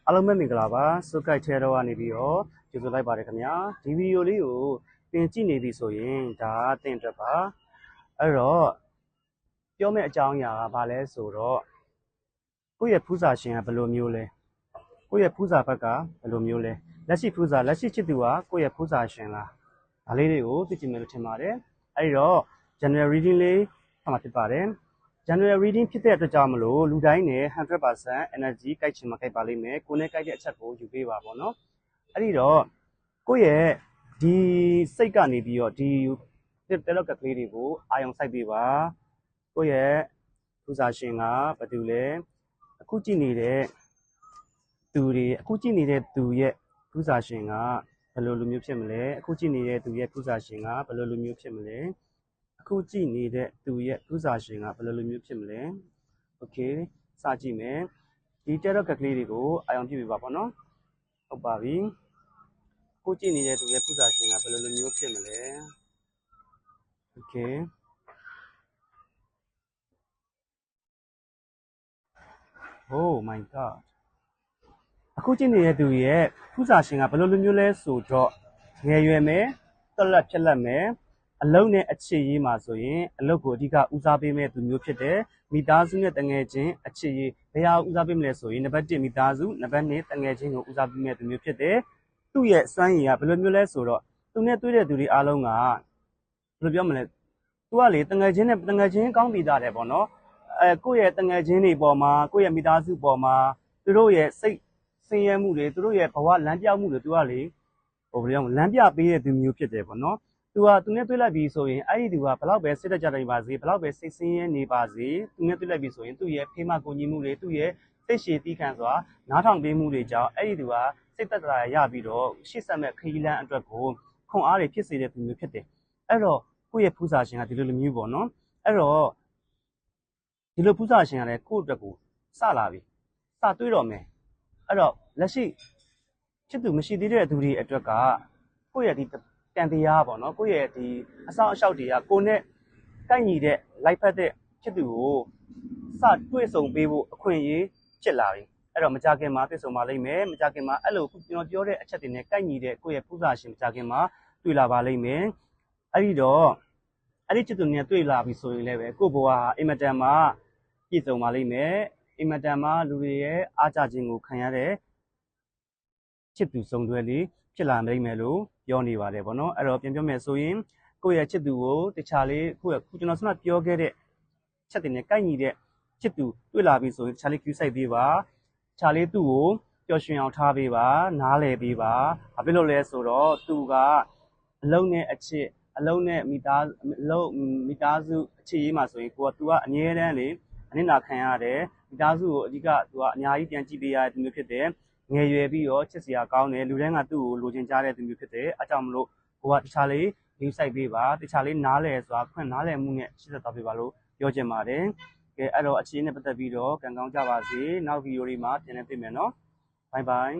အားလုံးပဲမင်္ဂလာပါစုကိုက်ထဲတော့ကနေပြီးတော့ကျေးဇူးလိုက်ပါတယ်ခင်ဗျာဒီဗီဒီယိုလေးကိုသင်ကြည့်နေပြီဆိုရင်ဒါသင်အတွက်ပါအဲ့တော့ပြောမယ့်အကြောင်းအရာကဘာလဲဆိုတော့ကိုယ့်ရဲ့ဖူးစာရှင်ကဘယ်လိုမျိုးလဲကိုယ့်ရဲ့ဖူးစာဘက်ကဘယ်လိုမျိုးလဲလက်ရှိဖူးစာလက်ရှိချစ်သူကကိုယ့်ရဲ့ဖူးစာရှင်လားဒါလေးတွေကိုသိချင်မယ်လို့ထင်ပါတယ်အဲ့တော့ general reading လေးဖတ်မှာဖြစ်ပါတယ်General reading ဖြစ်တဲ့အတွက်ကြောင့်မလို့လူတိုင်းနဲ့ 100% energy ကိုက်ချင်မှကိုက်ပါလိမ့်မယ်ကိုယ်နဲ့ကိုက်တဲ့အချက်ကိုယူပေးပါပေါ့နော်အဲ့ဒီတော့ကိုယ့်ရဲ့ဒီစိတ်ကနေပြီးတော့ဒီတက်လောက်ကလေးတွေကိုအာယုံစိုက်ပေးပါကိုယ့်ရဲ့ဖူးစာရှင်ကဘာတူလဲအခုကြည့်နေတဲ့သူတွေအခုကြည့်နေတဲ့သူရဲ့ဖူးစာရှင်ကဘယ်လိုလူမျိုးဖြစ်မလဲအခုကြည့်နေတဲ့သူရဲ့ဖူးစာရှင်ကဘယ်လိုလူမျိုးဖြစ်မလဲအခုကြည့်နေတဲ့သူရဲ့ဖူးစာရှင်ကဘယ်လိုလူမျိုးဖြစ်မလဲโอเคစကြည့်မယ်ဒီတက်တော့ကလေးတွေကိုအာရုံပြုပြပါပေါ့နော်ဟုတ်ပါပြီအခုကြည့်နေတဲ့သူရဲ့ဖူးစာရှင်ကဘယ်လိုလူမျိုးဖြစ်မလဲโอเคOh my god အခုကြည့်နေတဲ့သူရဲ့ဖူးစာရှင်ကဘယ်လိုလူမျိုးလဲဆိုတော့ငယ်ရွယ်မယ်တက်လက်ဖြက်လက်မယ်အလုံးနဲ့အခြေရေးမှာဆိုရင်အလုပ်ကိုအဓိကဦးစားပေးမဲ့သူမျိုးဖြစ်တယ်မိသားစုနဲ့တငယ်ချင်းအခြေရေးဘယ်ဟာဦးစားပေးမလဲဆိုရင်နံပါတ်1မိသားစုနံပါတ်2တငယ်ချင်းကိုဦးစားပေးမဲ့သူမျိုးဖြစ်တယ်သူ့ရဲ့စွမ်းရည်ကဘယ်လိုမျိုးလဲဆိုတော့သူနဲ့တွေ့တဲ့သူတွေအားလုံးကဘယ်လိုပြောမလဲသူကလေတငယ်ချင်းနဲ့တငယ်ချင်းကောင်းပြီးသားတယ်ပေါ့နော်ကိုယ့်ရဲ့တငယ်ချင်းတွေပေါ်မှာကိုယ့်ရဲ့မိသားစုပေါ်မှာသူတို့ရဲ့စိတ်ဆင်းရဲမှုတွေသူတို့ရဲ့ဘဝလမ်းပြောင်းမှုတွေသူကလေဟိုဘယ်လိုလမ်းပြပေးတဲ့သူမျိုးဖြစ်တယ်ပေါ့နော်သူနဲ့တွေ့လိုက်ပြီဆိုရင်အဲ့ဒီသူကဘလောက်ပဲစိတ်တကြနေပါစေဘလောက်ပဲစိတ်ဆင်းရဲနေပါစေသူနဲ့တွေ့လိုက်ပြီဆိုရင်သူ့ရဲ့ဖေးမကိုကြီးမှုတွေသူ့ရဲ့စိတ်ရှည်တီးခံစွာနားထောင်ပေးမှုတွေကြောင့်အဲ့ဒီသူကစိတ်သက်သာရပြီးတော့ရှေ့ဆက်မဲ့ခရီးလမ်းအတွက်ကိုခွန်အားတွေဖြစ်စေတဲ့သူမျိုးဖြစ်တယ်အဲ့တော့ကိုယ့်ရဲ့ဖူးစာရှင်ကဒီလိုမျိုးပေါ့နော်အဲ့တော့ဒီလိုဖူးစာရှင်ကလည်းကိုယ့်အတွက်ကိုစလာပြီစတွေးတော့မယ်အဲ့တော့လက်ရှိချစ်သူမရှိသေးတဲ့သူတွေအတွက်ကကိုယ့်ရဲ့ဒီတန်တရားပေါ့နော်ကိုယ့်ရဲ့ဒီအဆောင်အရှောက်တွေကကိုနဲ့ကိုက်ညီတဲ့လိုက်ဖက်တဲ့ချစ်သူကိုစတွေ့ဆုံပေးဖို့အခွင့်အရေးဖြစ်လာပြီအဲ့တော့မကြခင်မှာတွေ့ဆုံပါလိမ့်မယ်မကြခင်မှာအဲ့လိုကျွန်တော်ပြောတဲ့အချက်တွေနဲ့ကိုက်ညီတဲ့ကိုယ့်ရဲ့ဖူးစာရှင်မကြခင်မှာတွေ့လာပါလိမ့်မယ်အဲ့ဒီတော့အဲ့ဒီချစ်သူနဲ့တွေ့လာပြီဆိုရင်လည်းပဲကိုယ့်ဘဝဟာအင်မတန်မှပြည့်စုံပါလိမ့်မယ်အင်မတန်မှလူတွေရဲ့အားကြခြင်းကိုခံရတဲ့ချစ်သူစုံတွဲလေးဖြစ်လာနိုင်မယ်လို့ပြောနေပါတယ်ပေါ့နော်အဲ့တော့ပြန်ပြောမယ်ဆိုရင်ကိုယ့်ရဲ့ချစ်သူကိုတခြားလေးခုကျွန်တော်ဆန္ဒပြောခဲ့တဲ့ချက်တွေနဲ့ကိုက်ညီတဲ့ချစ်သူတွေ့လာပြီဆိုရင်တခြားလေး queue ဆိုင်ပေးပါတခြားလေးသူ့ကိုပျော်ရွှင်အောင်ထားပေးပါနားလည်ပေးပါဘာဖြစ်လို့လဲဆိုတော့သူကအလုံးနဲ့အချစ်အလုံးနဲ့မိသားစုအခြေရေးမှာဆိုရင်သူကအငြင်းတန်းလေအနစ်နာခံရတယ်မိသားစုကိုအဓိကသူကအများကြီးပြန်ကြည့်ပေးရတဲ့သူမျိုးဖြစ်တယ်ငယ်ရွယ်ပြီးတော့ချစ်စရာကောင်းတယ်လူတိုင်းကသူ့ကိုလိုချင်ကြတဲ့သူမျိုးဖြစ်တယ်အဲကြောင့်မလို့ကိုကတခြားလေး view site ပေးပါတခြားလေးနားလည်စွာခွင့်နားလည်မှုနဲ့ရှင်းသက်သွားပေးပါလို့ပြောချင်ပါတယ်ကဲအဲ့တော့အခြေအနေနဲ့ပတ်သက်ပြီးတော့ကံကောင်းကြပါစေနောက်ဗီဒီယိုလေးမှာပြန်လည်တွေ့မယ်နော် bye bye